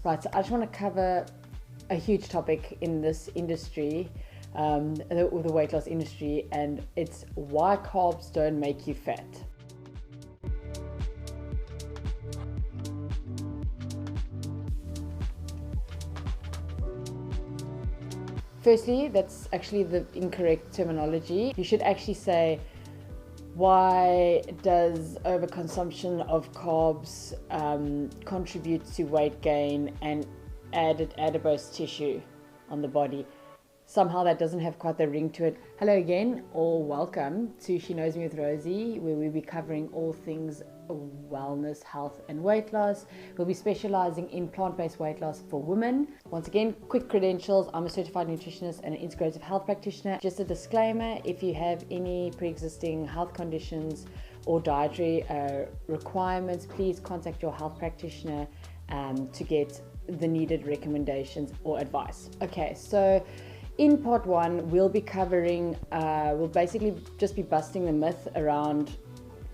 Right, so I just want to cover a huge topic in this industry, the weight loss industry, and it's why carbs don't make you fat. Firstly, that's actually the incorrect terminology. You should actually say, why does overconsumption of carbs contribute to weight gain and added adipose tissue on the body? Somehow that doesn't have quite the ring to it. Hello again, or welcome to She Knows Me with Rosie, where we'll be covering all things wellness, health and weight loss. We'll be specializing in plant-based weight loss for women. Once again, quick credentials: I'm a certified nutritionist and an integrative health practitioner. Just a disclaimer, if you have any pre-existing health conditions or dietary requirements, please contact your health practitioner to get the needed recommendations or advice. Okay, so in part one, we'll be covering, we'll basically just be busting the myth around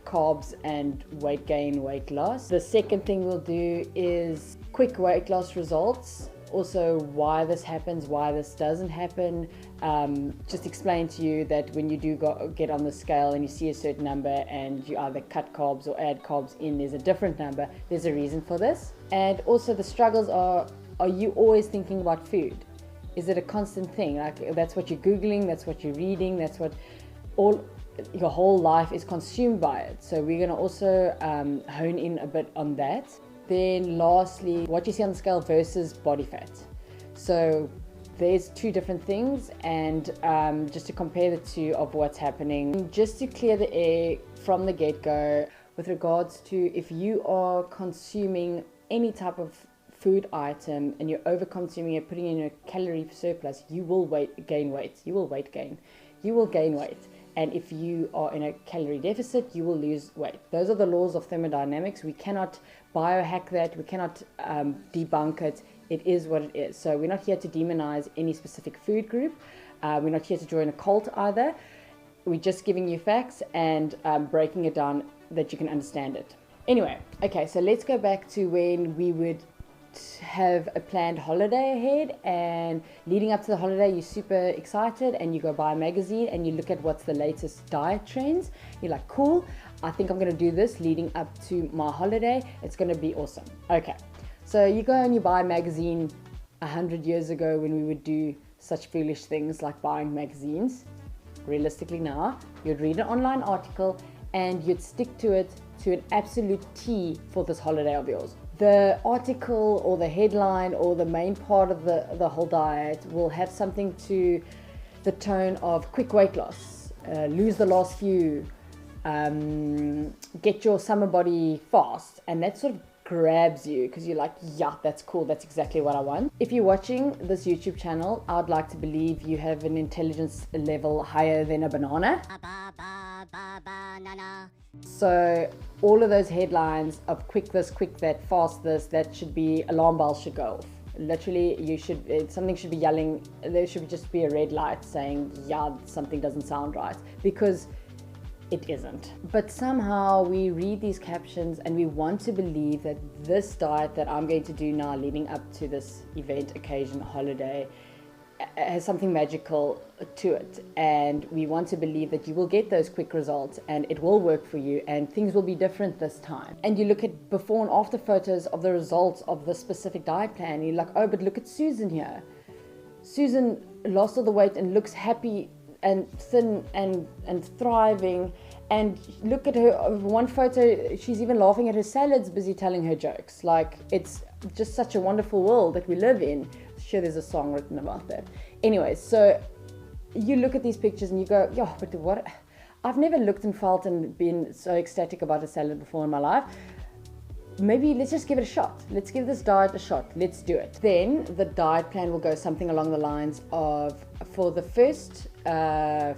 carbs and weight gain, weight loss. The second thing we'll do is quick weight loss results, also why this happens, why this doesn't happen. Just explain to you that when you do get on the scale and you see a certain number and you either cut carbs or add carbs in, there's a different number. There's a reason for this. And also the struggles are you always thinking about food? Is it a constant thing? Like that's what you're Googling, that's what you're reading, that's what your whole life is consumed by it. So we're going to also hone in a bit on that. Then lastly, what you see on the scale versus body fat. So there's two different things, and just to compare the two of what's happening, just to clear the air from the get-go with regards to if you are consuming any type of food item and you're over consuming it, putting in a calorie surplus, you will gain weight. You will weight gain. You will gain weight. And if you are in a calorie deficit, you will lose weight. Those are the laws of thermodynamics. We cannot biohack that. We cannot debunk it. It is what it is. So we're not here to demonize any specific food group. We're not here to join a cult either. We're just giving you facts and breaking it down that you can understand it. Anyway, okay, so let's go back to when we would have a planned holiday ahead, and leading up to the holiday you're super excited and you go buy a magazine and you look at what's the latest diet trends. You're like, cool, I think I'm going to do this leading up to my holiday. It's going to be awesome. Okay, so you go and you buy a magazine. 100 years ago, when we would do such foolish things like buying magazines, realistically now you'd read an online article and you'd stick to it to an absolute T for this holiday of yours. The article or the headline or the main part of the whole diet will have something to the tone of quick weight loss, lose the last few, get your summer body fast, and that sort of grabs you because you're like, yeah, that's cool, that's exactly what I want. If you're watching this YouTube channel, I'd like to believe you have an intelligence level higher than a banana. So all of those headlines of quick this, quick that, fast this, that should be, alarm bells should go off. Literally, something should be yelling, there should just be a red light saying, yeah, something doesn't sound right, because it isn't. But somehow we read these captions and we want to believe that this diet that I'm going to do now leading up to this event, occasion, holiday has something magical to it, and we want to believe that you will get those quick results and it will work for you and things will be different this time. And you look at before and after photos of the results of the specific diet plan and you're like, oh, but look at Susan here. Susan lost all the weight and looks happy and thin and thriving, and look at her one photo, she's even laughing at her salads, busy telling her jokes. Like, it's just such a wonderful world that we live in. Sure, there's a song written about that. Anyway, so you look at these pictures and you go, yeah, but what? I've never looked and felt and been so ecstatic about a salad before in my life. Maybe let's just give it a shot. Let's give this diet a shot. Let's do it. Then the diet plan will go something along the lines of, for the first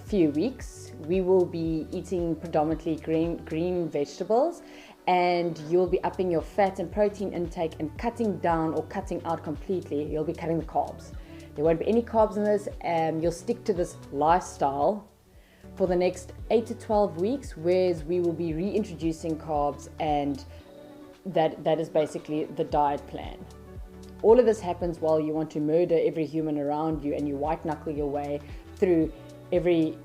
few weeks, we will be eating predominantly green vegetables, and you'll be upping your fat and protein intake and cutting down or cutting out completely. You'll be cutting the carbs. There won't be any carbs in this, and you'll stick to this lifestyle for the next 8 to 12 weeks, whereas we will be reintroducing carbs, and that is basically the diet plan. all of this happens while you want to murder every human around you, and you white knuckle your way through every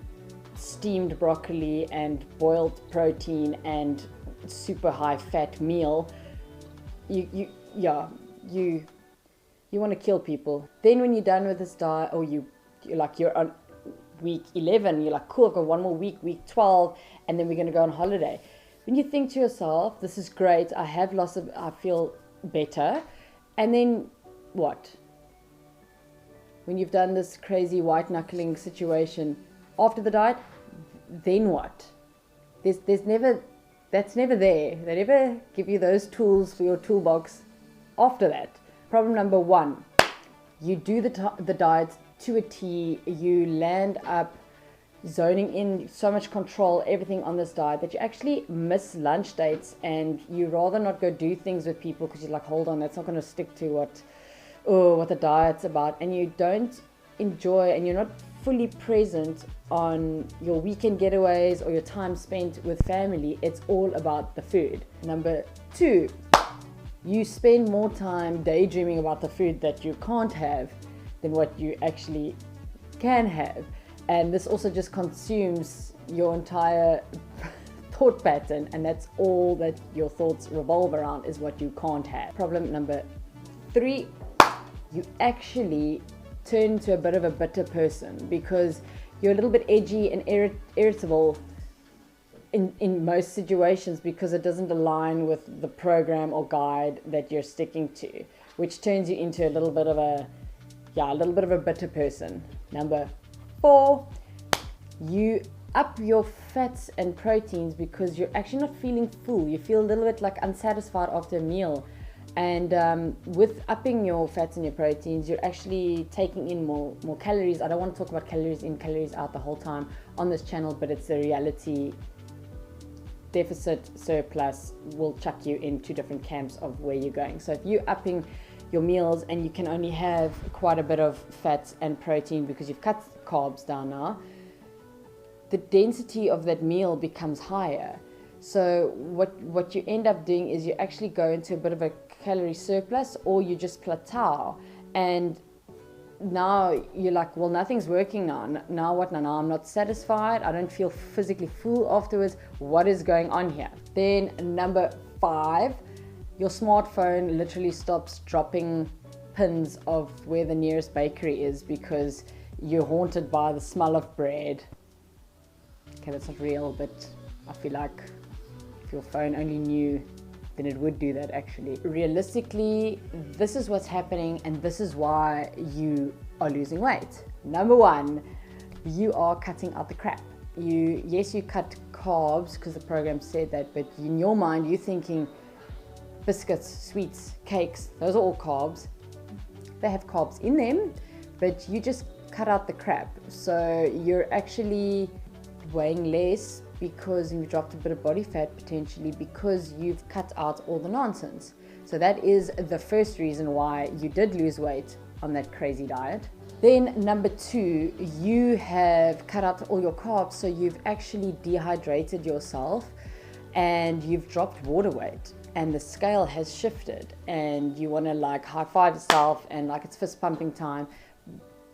steamed broccoli and boiled protein and super high fat meal. You want to kill people. Then when you're done with this diet, or you're on week 11, you're like, cool, I've got one more week, week 12, and then we're going to go on holiday. When you think to yourself, this is great, I feel better, and then what? When you've done this crazy white knuckling situation after the diet, then what? That's never there. They never give you those tools for your toolbox after that. Problem number 1, you do the diet to a T, you land up zoning in so much control, everything on this diet, that you actually miss lunch dates, and you rather not go do things with people because you're like, hold on, that's not going to stick to what the diet's about, and you don't enjoy, and you're not fully present on your weekend getaways or your time spent with family. It's all about the food. Number 2, you spend more time daydreaming about the food that you can't have than what you actually can have. And this also just consumes your entire thought pattern, and that's all that your thoughts revolve around, is what you can't have. Problem number 3, you actually turn into a bit of a bitter person because you're a little bit edgy and irritable in most situations because it doesn't align with the program or guide that you're sticking to, which turns you into a little bit of a bitter person. Number 4, you up your fats and proteins because you're actually not feeling full. You feel a little bit like unsatisfied after a meal. And with upping your fats and your proteins, you're actually taking in more calories. I don't want to talk about calories in, calories out the whole time on this channel, but it's a reality. Deficit, surplus will chuck you in 2 different camps of where you're going. So if you're upping your meals and you can only have quite a bit of fats and protein because you've cut carbs down now, the density of that meal becomes higher. So what you end up doing is you actually go into a bit of a calorie surplus, or you just plateau, and now you're like, well, nothing's working now. Now what? Now I'm not satisfied. I don't feel physically full afterwards. What is going on here? Then number 5, your smartphone literally stops dropping pins of where the nearest bakery is because you're haunted by the smell of bread. Okay, that's not real, but I feel like if your phone only knew, then it would do that actually. Realistically, this is what's happening, and this is why you are losing weight. Number 1, you are cutting out the crap. You cut carbs because the program said that, but in your mind, you're thinking biscuits, sweets, cakes, those are all carbs. They have carbs in them, but you just cut out the crap. So you're actually weighing less because you've dropped a bit of body fat potentially because you've cut out all the nonsense. So that is the first reason why you did lose weight on that crazy diet. Then number 2, you have cut out all your carbs, so you've actually dehydrated yourself and you've dropped water weight, and the scale has shifted, and you want to like high five yourself and like it's fist pumping time,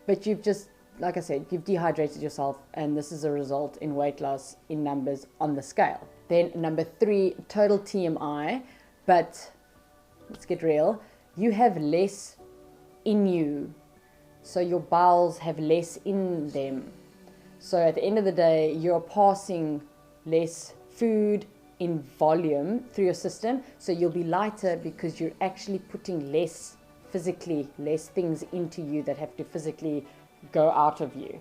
but you've just, like I said, you've dehydrated yourself, and this is a result in weight loss in numbers on the scale. Then number 3, total TMI, but let's get real. You have less in you, so your bowels have less in them. So at the end of the day, you're passing less food in volume through your system, so you'll be lighter because you're actually putting less things into you that have to physically go out of you.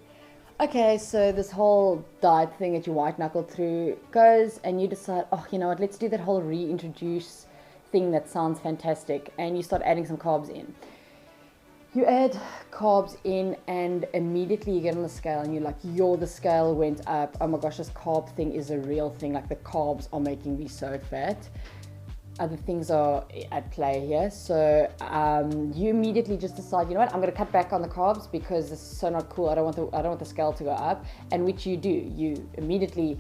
Okay, so this whole diet thing that you white knuckle through goes, and you decide, oh, you know what, let's do that whole reintroduce thing that sounds fantastic, and you start adding some carbs in. You add carbs in, and immediately you get on the scale and you're like, the scale went up. Oh my gosh, this carb thing is a real thing. Like, the carbs are making me so fat. Other things are at play here. So you immediately just decide, you know what, I'm going to cut back on the carbs because this is so not cool. I don't want the scale to go up. And which you do. You immediately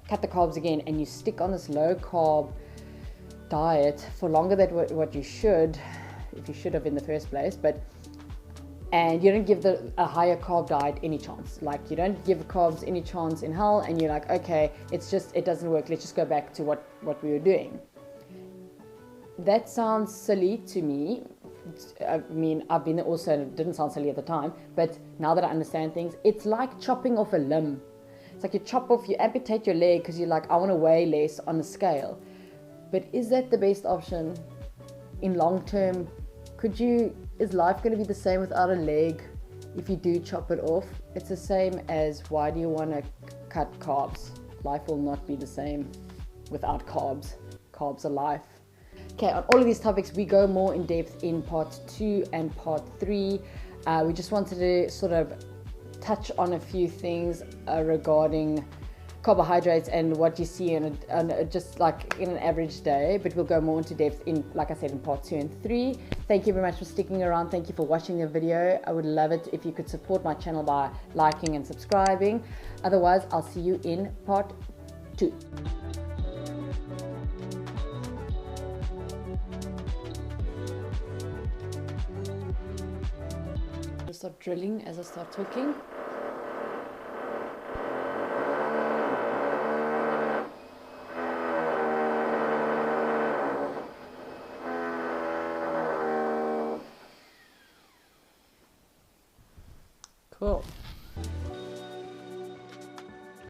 cut the carbs again, and you stick on this low carb diet for longer than what you should. if you should have in the first place, and you don't give a higher carb diet any chance. Like, you don't give carbs any chance in hell, and you're like, okay, it doesn't work, let's just go back to what we were doing. That sounds silly to me. I mean, I've been there also, and it didn't sound silly at the time, but now that I understand things, it's like chopping off a limb. It's like you amputate your leg because you're like, I want to weigh less on the scale. But is that the best option in long term? Is life going to be the same without a leg if you do chop it off? It's the same as, why do you want to cut carbs? Life will not be the same without carbs. Carbs are life. Okay, on all of these topics, we go more in depth in part 2 and part 3. We just wanted to sort of touch on a few things regarding carbohydrates and what you see just like in an average day, but we'll go more into depth in, like I said, in part 2 and 3. Thank you very much for sticking around. Thank you for watching the video. I would love it if you could support my channel by liking and subscribing. Otherwise, I'll see you in part 2. I'll start drilling as I start talking. Cool.